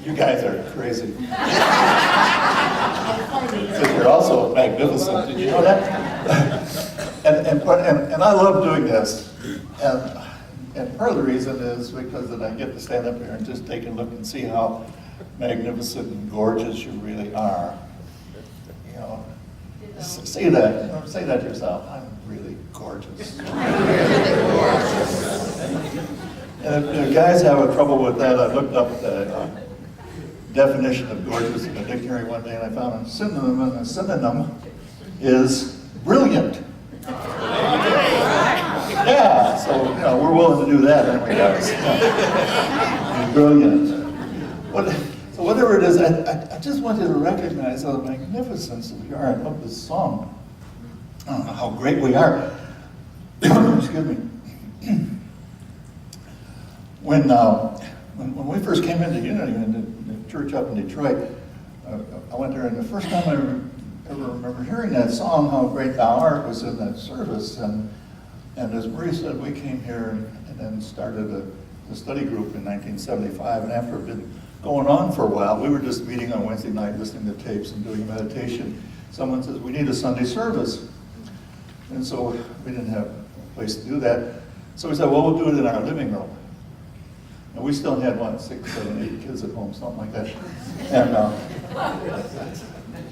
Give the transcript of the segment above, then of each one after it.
You guys are crazy. But you're also magnificent. Did you know that? and I love doing this. And part of the reason is because that I get to stand up here and just take a look and see how magnificent and gorgeous you really are. You know, say that to yourself. I'm really gorgeous. I'm really gorgeous. And if guys have a trouble with that, I looked up the definition of gorgeous in the dictionary one day, and I found a synonym, and a synonym is brilliant. Yeah, so you know, we're willing to do that, aren't we, guys? Yeah. Brilliant. So whatever it is, I just want you to recognize the magnificence of your art. I love this song. How great we are. Excuse me. When we first came into Unity in the church up in Detroit, I went there, and the first time I ever remember hearing that song, "How Great Thou Art," was in that service. And as Marie said, we came here and then started a study group in 1975. And after it had been going on for a while, we were just meeting on Wednesday night, listening to tapes and doing meditation. Someone says, "We need a Sunday service." And so we didn't have a place to do that. So we said, "Well, we'll do it in our living room." And we still had, 6, 7, 8 kids at home, something like that. And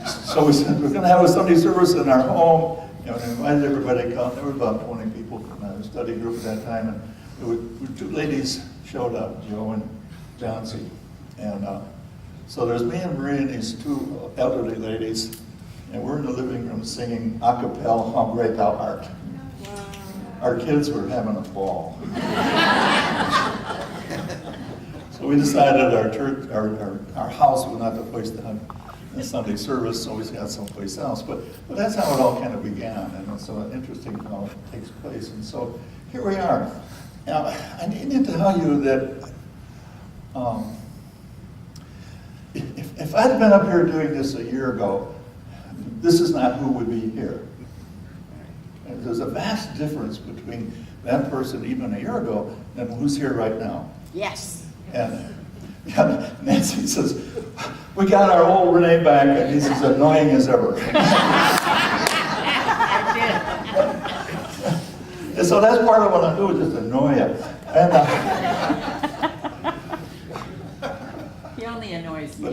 so we said, we're going to have a Sunday service in our home. You know, and invited everybody to come. There were about 20 people from our study group at that time. And there were 2 ladies showed up, Joe and Johnsy. And so there's me and Marie and these 2 elderly ladies. And we're in the living room singing a cappella, "How Great Thou Art." Wow. Our kids were having a ball. So we decided our church, our house was not the place to have a Sunday service, so we got someplace else. But that's how it all kind of began, and it's so interesting how it takes place. And so here we are. Now, I need to tell you that if I'd been up here doing this a year ago, this is not who would be here. And there's a vast difference between that person even a year ago and who's here right now. Yes. And Nancy says, "We got our old Rene back, and he's as annoying as ever." And so that's part of what I do, is just annoy you. And, he only annoys me.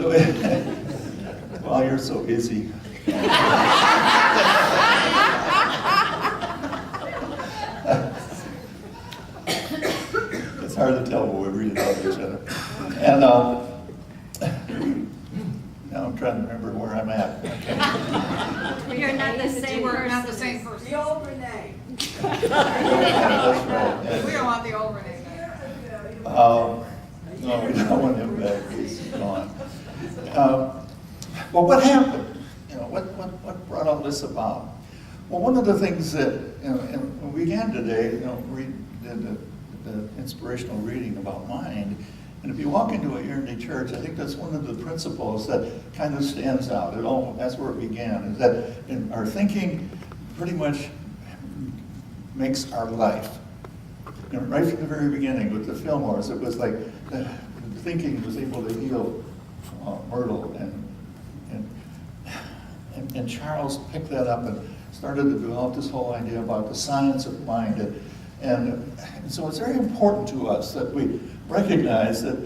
Well, you're so easy. It's hard to tell when we read about each other. And now I'm trying to remember where I'm at. You're not the same We're person. not the same person. The old Rene. That's right. We don't want the old Rene back. No, we don't want him back. He's gone. Well, what happened? You know, what brought all this about? Well, one of the things that, you know, and when we began today, you know, we did the inspirational reading about mind. And if you walk into a Unity church, I think that's one of the principles that kind of stands out. That's where it began, is that in our thinking pretty much makes our life. You know, right from the very beginning with the Fillmores, it was like the thinking was able to heal Myrtle, and Charles picked that up and started to develop this whole idea about the science of mind. And so it's very important to us that we recognize that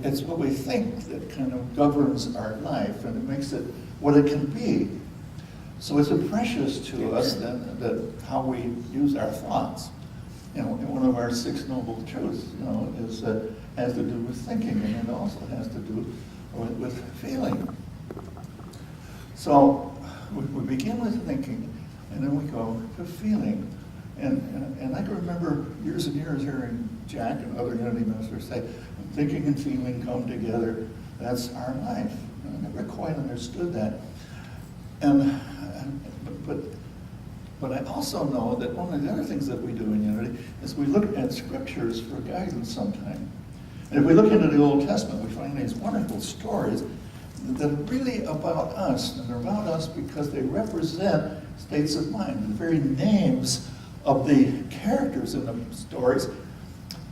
it's what we think that kind of governs our life, and it makes it what it can be. So it's precious to us that how we use our thoughts. You know, one of our 6 noble truths, you know, has to do with thinking, and it also has to do with feeling. So we begin with thinking, and then we go to feeling. And I can remember years and years hearing Jack and other Unity ministers say, "When thinking and feeling come together, that's our life." And I never quite understood that. But I also know that one of the other things that we do in Unity is we look at scriptures for guidance sometime. And if we look into the Old Testament, we find these wonderful stories that are really about us. And they're about us because they represent states of mind. The very names of the characters in the stories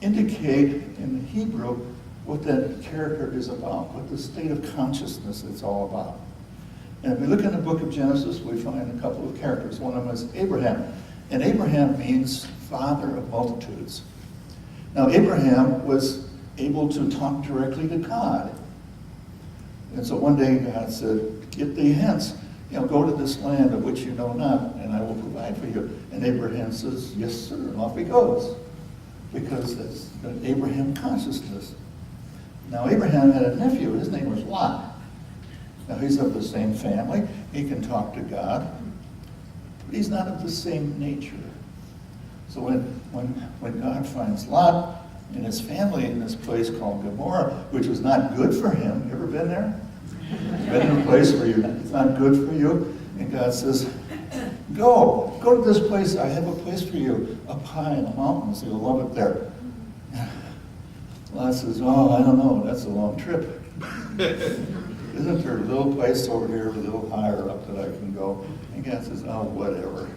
indicate in the Hebrew what that character is about, what the state of consciousness it's all about. And if we look in the book of Genesis, we find a couple of characters. One of them is Abraham. And Abraham means father of multitudes. Now, Abraham was able to talk directly to God. And so one day God said, get thee hence, go to this land of which you know not, and I will provide for you. And Abraham says, yes, sir, and off he goes. Because that's the Abraham consciousness. Now, Abraham had a nephew, his name was Lot. Now, he's of the same family, he can talk to God, but he's not of the same nature. So when God finds Lot and his family in this place called Gomorrah, which was not good for him, you ever been there? Been in a place where it's not good for you? And God says, go to this place, I have a place for you, up high in the mountains, you'll love it there. Lot says, oh, I don't know, that's a long trip. Isn't there a little place over here, a little higher up that I can go? And God says, oh, whatever.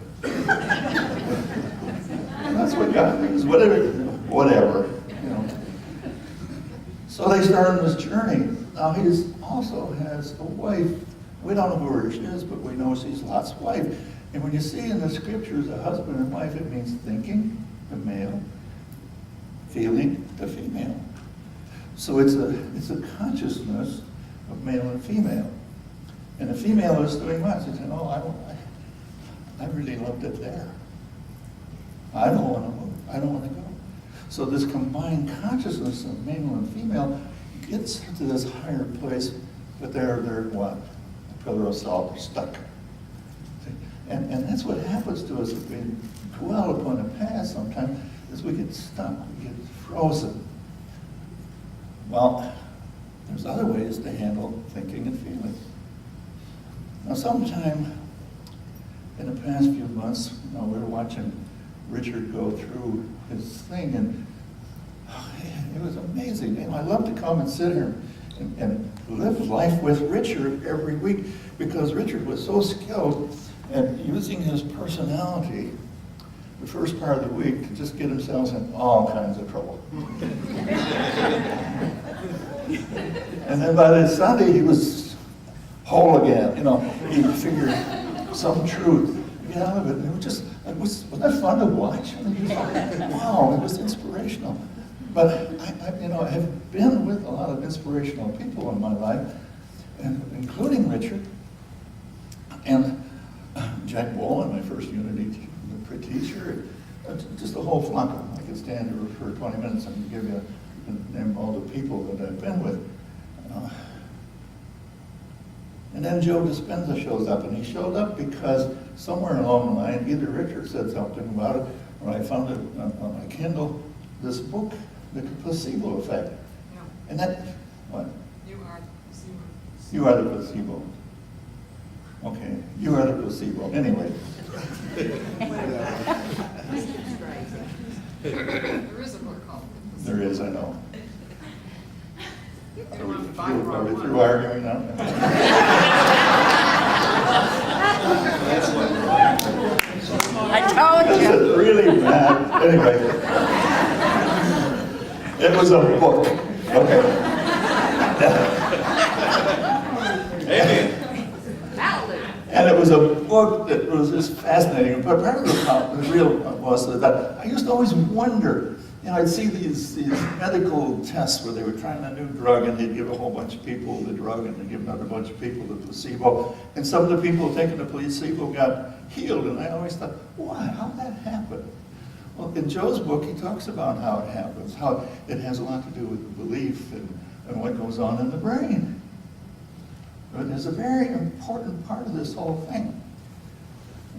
And that's what God means, whatever. So they start on this journey. Now he also has a wife. We don't know who she is, but we know she's Lot's wife. And when you see in the scriptures a husband and wife, it means thinking, the male, feeling, the female. So it's a consciousness of male and female. And the female is doing what? She's saying, oh, I really loved it there. I don't want to move. I don't want to go. So this combined consciousness of male and female gets to this higher place, but they're what? A pillar of salt, they're stuck. See? And that's what happens to us if we dwell upon the past sometimes, is we get stuck, we get frozen. Well, there's other ways to handle thinking and feeling. Now, sometime in the past few months, we were watching Richard go through his thing, and it was amazing. I love to come and sit here and live life with Richard every week, because Richard was so skilled at using his personality the first part of the week to just get himself in all kinds of trouble. And then by the Sunday, he was whole again. He figured some truth to get out of it. And wasn't that fun to watch? I mean, wow, it was inspirational. But I've been with a lot of inspirational people in my life, including Richard and Jack Boland, my first Unity teacher, just a whole flock of them. I could stand here for 20 minutes and give you the name of all the people that I've been with. And then Joe Dispenza shows up, and he showed up because somewhere along the line, either Richard said something about it, or I found it on my Kindle, this book, The Placebo Effect. Yeah. And that, what? You are the placebo. You are the placebo. Okay, you are the placebo. Anyway. There is a book called The Placebo. There is, I know. You don't have to buy the wrong Are we one. through arguing now? I told This you. is really bad. Anyway. It was a book. Okay. Hallelujah. And it was a book that was just fascinating. But part of the real was that I used to always wonder, I'd see these medical tests where they were trying a new drug, and they'd give a whole bunch of people the drug, and they'd give another bunch of people the placebo. And some of the people taking the placebo got healed, and I always thought, why? How'd that happen? Well, in Joe's book, he talks about how it happens, how it has a lot to do with belief and what goes on in the brain. But there's a very important part of this whole thing.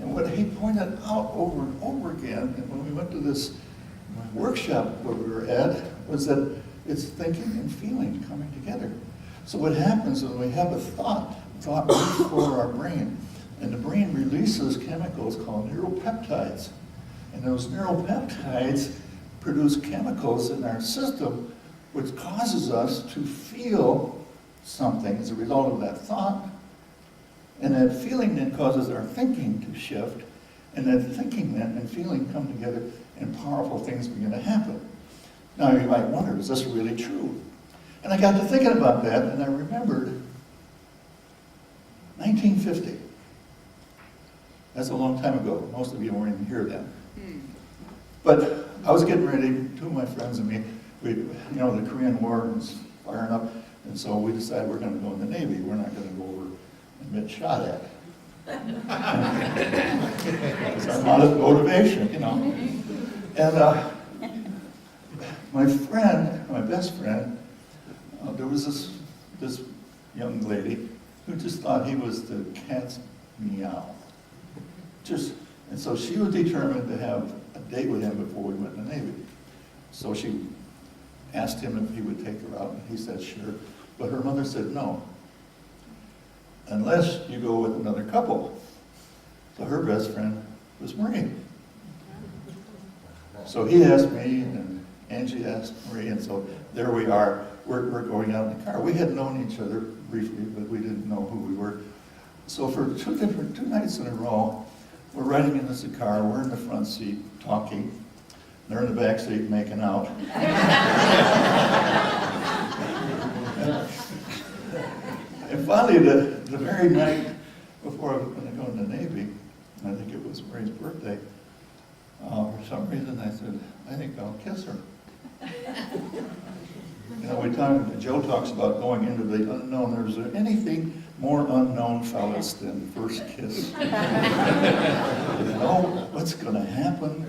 And what he pointed out over and over again, and when we went to this workshop where we were at, was that it's thinking and feeling coming together. So what happens when we have a thought moves for our brain, and the brain releases chemicals called neuropeptides. And those neuropeptides produce chemicals in our system which causes us to feel something as a result of that thought. And that feeling then causes our thinking to shift, and that thinking then and feeling come together and powerful things begin to happen. Now you might wonder, is this really true? And I got to thinking about that, and I remembered 1950. That's a long time ago. Most of you weren't even here then. But I was getting ready, two of my friends and me, the Korean War was firing up, and so we decided we're going to go in the Navy. We're not going to go over and get shot at. It's our motivation, And my best friend, there was this young lady who just thought he was the cat's meow. And so she was determined to have a date with him before we went in the Navy. So she asked him if he would take her out, and he said sure. But her mother said no, unless you go with another couple. So her best friend was Marie. So he asked me, and Angie asked Marie, and so there we are. We're going out in the car. We had known each other briefly, but we didn't know who we were. So for two nights in a row, we're riding in this car. We're in the front seat talking. They're in the back seat making out. And finally, the very night before I was going to go in the Navy, I think it was Marie's birthday, for some reason I said, I think I'll kiss her. Joe talks about going into the unknown. There's anything more unknown, fellas, than first kiss. You know what's going to happen,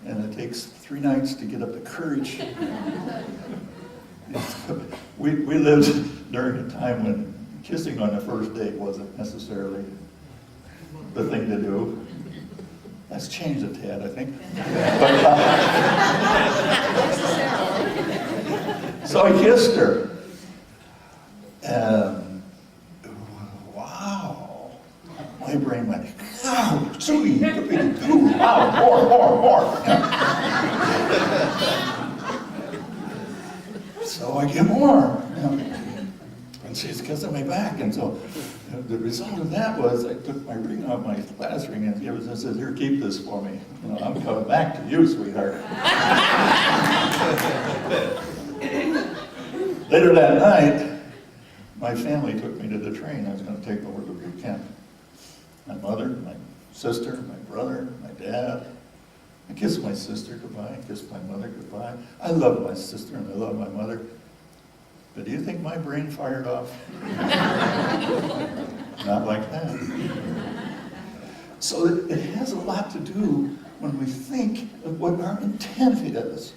and it takes 3 nights to get up the courage. We lived during a time when kissing on the first date wasn't necessarily the thing to do. That's changed a tad, I think. So I kissed her. And wow, my brain went, wow, sweet, wow, more. So I get more. And she's kissing me back. And so the result of that was I took my ring off, my last ring, and gave it and said, here, keep this for me. I'm coming back to you, sweetheart. Later that night, my family took me to the train. I was going to take over to boot camp. My mother, my sister, my brother, my dad. I kissed my sister goodbye. I kissed my mother goodbye. I love my sister and I love my mother. But do you think my brain fired off? Not like that. So it has a lot to do when we think of what our intent is.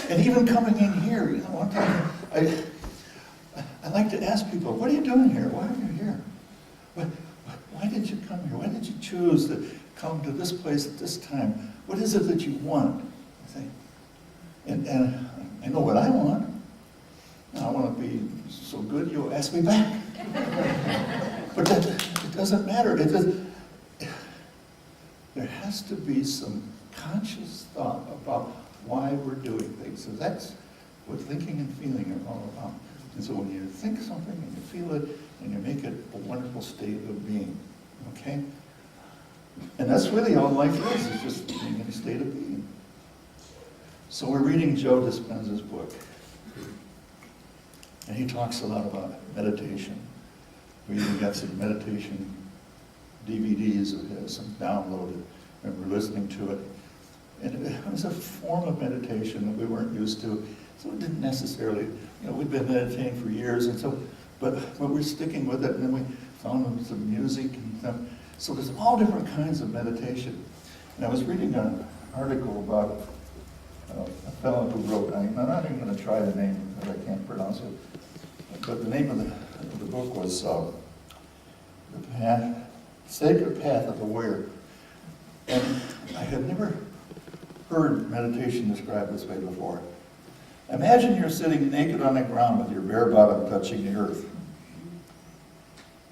And even coming in here, one time I like to ask people, what are you doing here? Why are you here? Why did you come here? Why did you choose to come to this place at this time? What is it that you want? I think. And I know what I want. I want to be so good you'll ask me back. But it doesn't matter. There has to be some conscious thought about why we're doing things. So that's what thinking and feeling are all about. And so when you think something and you feel it and you make it a wonderful state of being, okay? And that's really all life is just being in a state of being. So we're reading Joe Dispenza's book. And he talks a lot about meditation. We even got some meditation DVDs of his, some downloaded, and we're listening to it. And it was a form of meditation that we weren't used to. So it didn't necessarily, we've been meditating for years, and so, but we're sticking with it, and then we found some music and stuff. So there's all different kinds of meditation. And I was reading an article about a fellow who wrote, I'm not even going to try the name because I can't pronounce it, but the name of the book was The Sacred Path of the Warrior. And I had never heard meditation described this way before. Imagine you're sitting naked on the ground with your bare bottom touching the earth.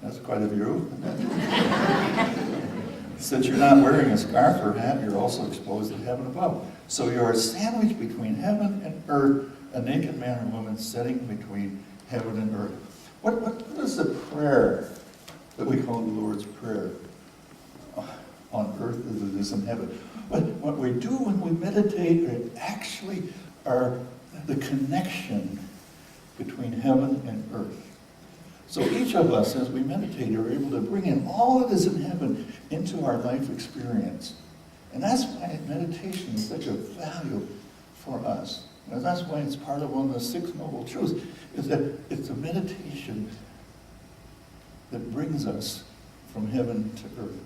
That's quite a view. Since you're not wearing a scarf or hat, you're also exposed to heaven above. So you're sandwiched between heaven and earth, a naked man or woman sitting between heaven and earth. What is the prayer that we call the Lord's Prayer on earth as it is in heaven? What we do when we meditate actually are the connection between heaven and earth. So each of us, as we meditate, are able to bring in all that is in heaven into our life experience. And that's why meditation is such a value for us. And that's why it's part of one of the 6 noble truths, is that it's a meditation that brings us from heaven to earth.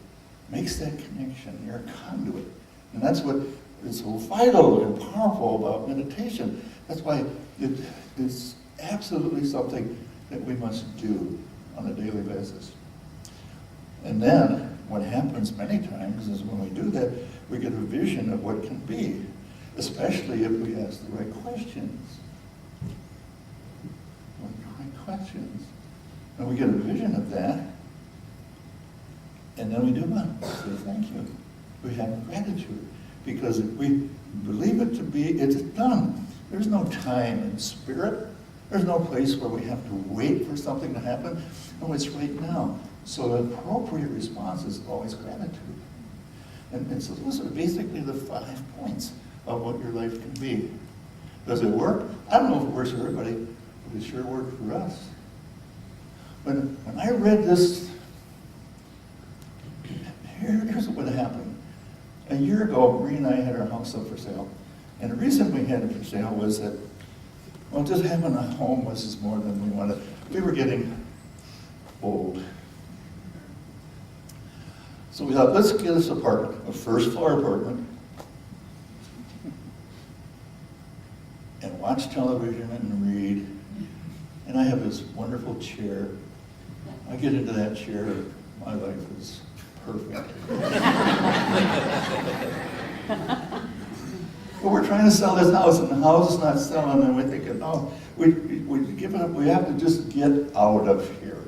Makes that connection. You're a conduit. And that's what is so vital and powerful about meditation. That's why it's absolutely something that we must do on a daily basis. And then, what happens many times is when we do that, we get a vision of what can be, especially if we ask the right questions. The right questions. And we get a vision of that, and then we do what? Say thank you. We have gratitude. Because if we believe it to be, it's done. There's no time and spirit. There's no place where we have to wait for something to happen. No, it's right now. So the appropriate response is always gratitude. And so those are basically the 5 points of what your life can be. Does it work? I don't know if it works for everybody, but it sure worked for us. When I read this, here's what happened. A year ago, Marie and I had our house up for sale. And the reason we had it for sale was that, well, just having a home was just more than we wanted. We were getting old. So we thought, let's get this apartment, a first floor apartment, and watch television and read. And I have this wonderful chair. I get into that chair, my life is perfect. But we're trying to sell this house, and the house is not selling, and we're thinking, no, we give it up. We have to just get out of here.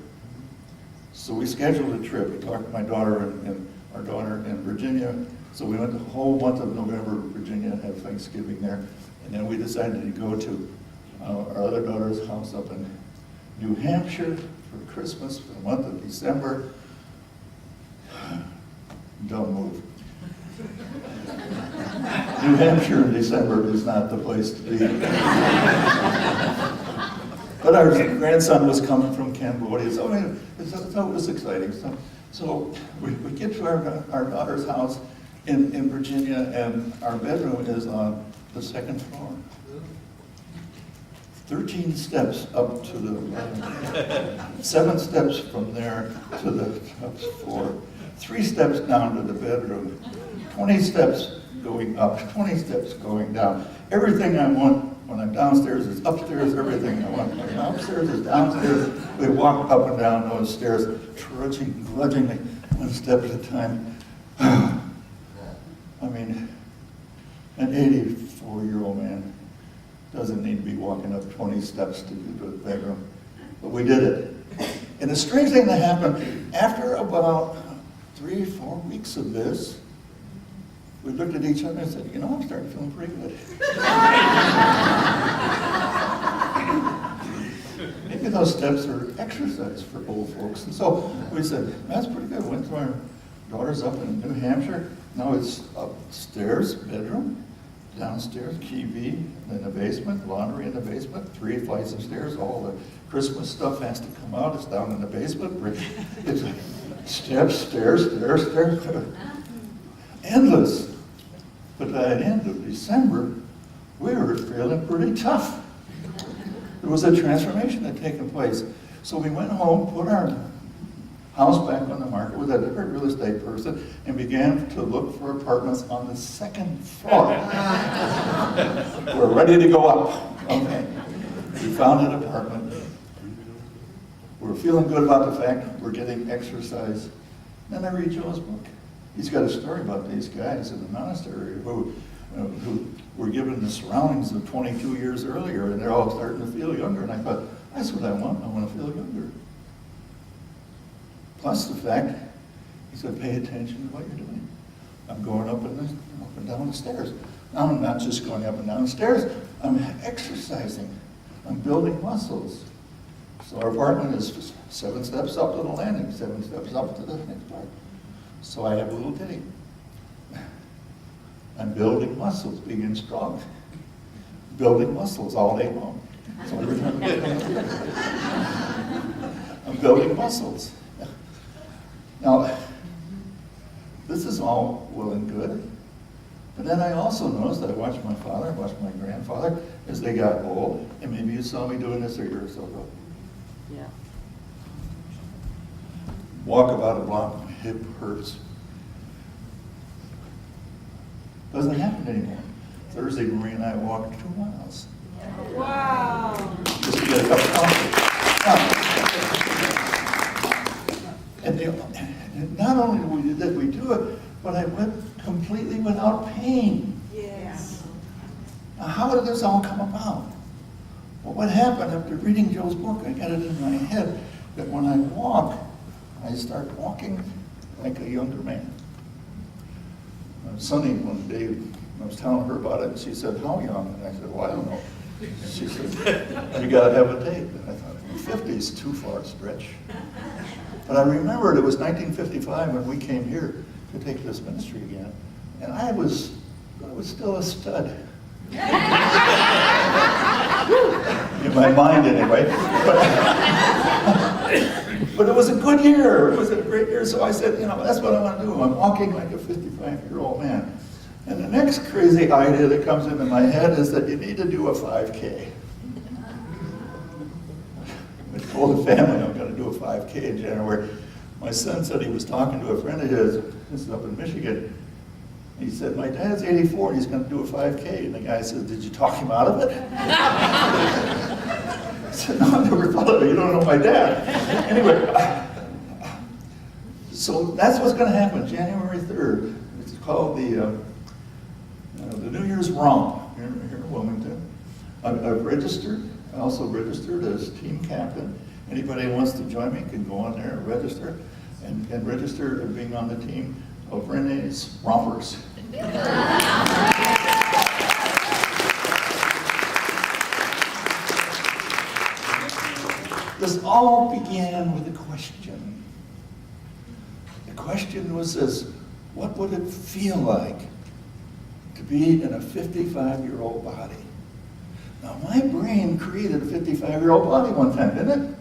So we scheduled a trip. We talked to my daughter and our daughter in Virginia. So we went the whole month of November to Virginia and had Thanksgiving there. And then we decided to go to our other daughter's house up in New Hampshire for Christmas for the month of December. Don't move. New Hampshire in December is not the place to be. But our grandson was coming from Cambodia, so it was exciting. So we get to our daughter's house in Virginia, and our bedroom is on the 2nd floor. 13 steps up to the right, 7 steps from there to the top floor, 3 steps down to the bedroom, 20 steps going up, 20 steps going down. Everything I want when I'm downstairs is upstairs, everything I want when I'm upstairs is downstairs. We walk up and down those stairs, grudgingly, 1 step at a time. I mean, an 84-year-old man doesn't need to be walking up 20 steps to get to the bedroom. But we did it. And the strange thing that happened, after about 3 or 4 weeks of this, we looked at each other and said, you know, I'm starting feeling pretty good. Maybe those steps are exercise for old folks. And so we said, that's pretty good. Went to our daughter's up in New Hampshire. Now it's upstairs, bedroom, downstairs, TV, in the basement, laundry in the basement, 3 flights of stairs. All the Christmas stuff has to come out. It's down in the basement. It's steps, stairs, stairs, stairs. Endless. But by the end of December, we were feeling pretty tough. There was a transformation that had taken place. So we went home, put our house back on the market with a different real estate person, and began to look for apartments on the 2nd floor. We're ready to go up. Okay. We found an apartment. We're feeling good about the fact we're getting exercise. Then I read Joe's book. He's got a story about these guys in the monastery who were given the surroundings of 22 years earlier, and they're all starting to feel younger. And I thought, that's what I want. I want to feel younger. Plus the fact, he said, pay attention to what you're doing. I'm going up and down the stairs. Now I'm not just going up and down the stairs. I'm exercising. I'm building muscles. So our apartment is 7 steps up to the landing, 7 steps up to the next part. So I have a little ditty. I'm building muscles, being strong. Building muscles all day long. So every time I'm building muscles. Now, this is all well and good. But then I also noticed that I watched my father, I watched my grandfather as they got old, and maybe you saw me doing this a year or so ago. Yeah. Walk about a block, my hip hurts. Doesn't happen anymore. Thursday, Marie and I walked 2 miles. Wow. Just to get a cup of coffee. And not only did we do it, but I went completely without pain. Yes. Now, how did this all come about? Well, what happened after reading Joe's book, I got it in my head that when I walk, I start walking like a younger man. Sunny, one day, I was telling her about it, and she said, "How young?" And I said, "Well, I don't know." She said, "You gotta have a date." And I thought, 50 is too far a stretch. But I remembered it was 1955 when we came here to take this ministry again, and I was still a stud. In my mind, anyway. But it was a good year. It was a great year. So I said, that's what I want to do. I'm walking like a 55-year-old man. And the next crazy idea that comes into my head is that you need to do a 5K. I told the family I'm going to do a 5K in January. My son said he was talking to a friend of his, this is up in Michigan. He said, "My dad's 84 and he's going to do a 5K. And the guy said, "Did you talk him out of it?" I said, "No, I never thought of it. You don't know my dad." Anyway, so that's what's going to happen January 3rd. It's called the New Year's Romp here in Wilmington. I've registered. I also registered as team captain. Anybody who wants to join me can go on there and register and register as being on the team of Rene's Rompers. This all began with a question. The question was this: what would it feel like to be in a 55-year-old body? Now, my brain created a 55-year-old body one time, didn't it?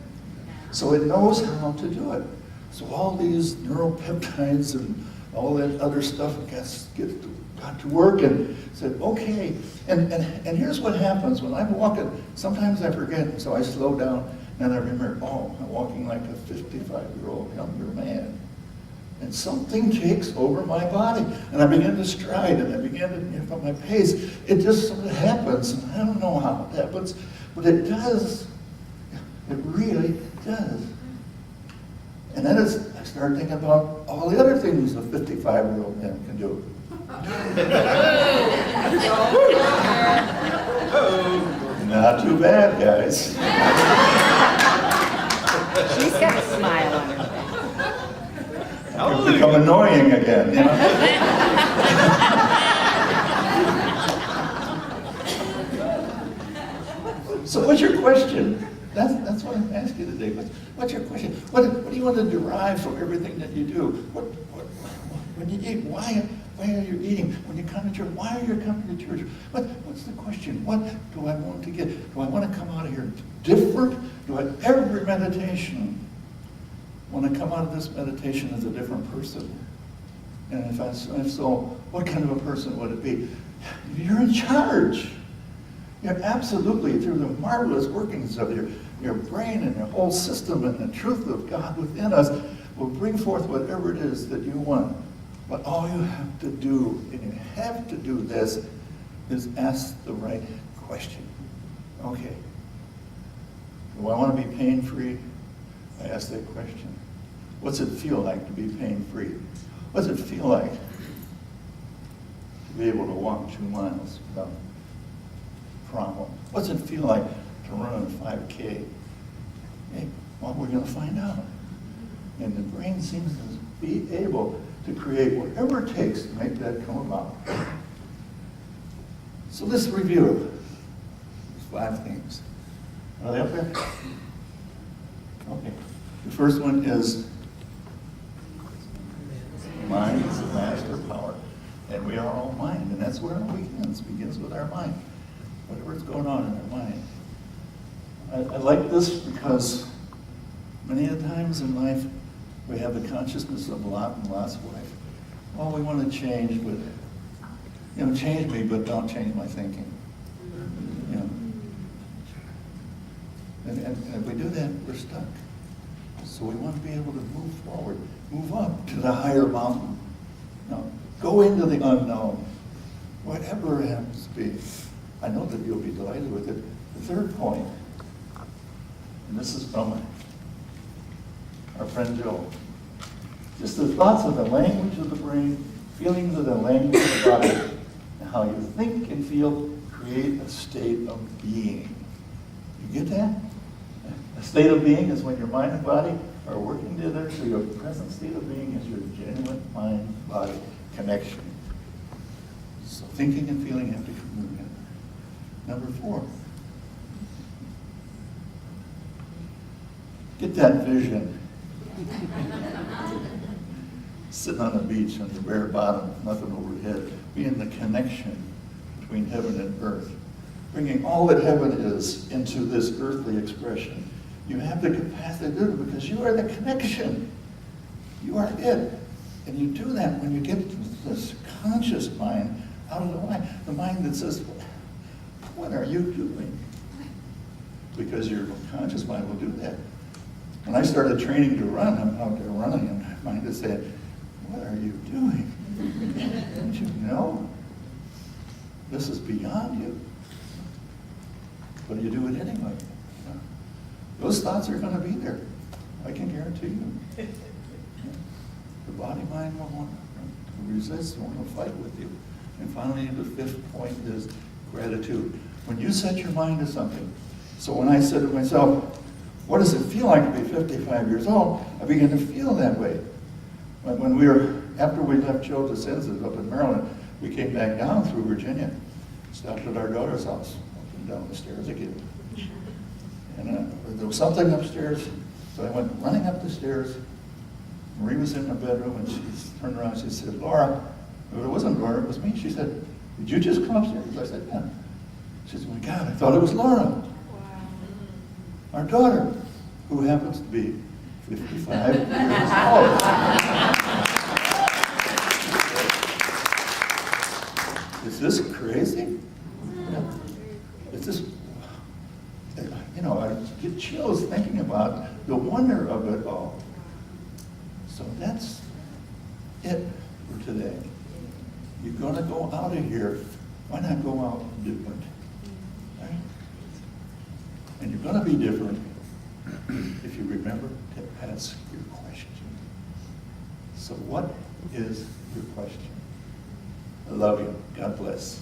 So it knows how to do it. So all these neuropeptides and all that other stuff got to work and said, okay. And here's what happens when I'm walking. Sometimes I forget, so I slow down, and I remember, I'm walking like a 55-year-old younger man. And something takes over my body, and I begin to stride, and I begin to put my pace. It just sort of happens, and I don't know how it happens, but it does. It really does. And then I started thinking about all the other things a 55-year-old man can do. Not too bad, guys. She's got a smile on her face. I've become annoying again, So what's your question? That's what I'm asking you today. What's your question? What do you want to derive from everything that you do? When you eat, why are you eating? When you come to church, why are you coming to church? What's the question? What do I want to get? Do I want to come out of here different? Do I every meditation want to come out of this meditation as a different person? And if so, what kind of a person would it be? You're in charge. You're absolutely, through the marvelous workings of your brain and your whole system and the truth of God within us, will bring forth whatever it is that you want. But all you have to do, and you have to do this, is ask the right question. Okay. Do I want to be pain-free? I ask that question. What's it feel like to be pain-free? What's it feel like to be able to walk 2 miles without problem? What's it feel like to run a 5K? Hey, well, we're going to find out. And the brain seems to be able to create whatever it takes to make that come about. So let's review. There's 5 things. Are they up there? Okay. The first one is mind is the master power. And we are all mind, and that's where our weekends begins with our mind. Whatever's going on in our mind. I like this because many a times in life, we have the consciousness of lot and lot's wife. Oh, we want to change, but, change me, but don't change my thinking. You know. And if we do that, we're stuck. So we want to be able to move forward, move up to the higher mountain. Now, go into the unknown, whatever it happens to be. I know that you'll be delighted with it. The third point, and this is from our friend Joe. Just the thoughts are the language of the brain, feelings are the language of the body, and how you think and feel create a state of being. You get that? A state of being is when your mind and body are working together, so your present state of being is your genuine mind-body connection. So thinking and feeling have to come together. Number 4. Get that vision. Sitting on a beach on your bare bottom, nothing overhead, being the connection between heaven and earth. Bringing all that heaven is into this earthly expression. You have the capacity to do it because you are the connection. You are it. And you do that when you get this conscious mind out of the mind that says, what are you doing? Because your conscious mind will do that. When I started training to run, I'm out there running, and my mind is saying, what are you doing? Don't you know? This is beyond you. But you do it anyway. Those thoughts are going to be there. I can guarantee you. The body mind will want to resist, will want to fight with you. And finally, the 5th point is gratitude. When you set your mind to something, so when I said to myself, what does it feel like to be 55 years old? I began to feel that way. After we left Joe DeCenza's up in Maryland, we came back down through Virginia, stopped at our daughter's house, up and down the stairs again. And there was something upstairs, so I went running up the stairs. Marie was in her bedroom, and she turned around and she said, Laura, but it wasn't Laura, it was me. She said, did you just come upstairs? I said, yeah. She said, oh my God, I thought it was Laura. Wow. Our daughter, who happens to be 55 years old. Is this crazy? Is this, I get chills thinking about the wonder of it all. So that's it for today. You're going to go out of here. Why not go out different? Right? And you're going to be different if you remember to ask your question. So what is your question? I love you. God bless.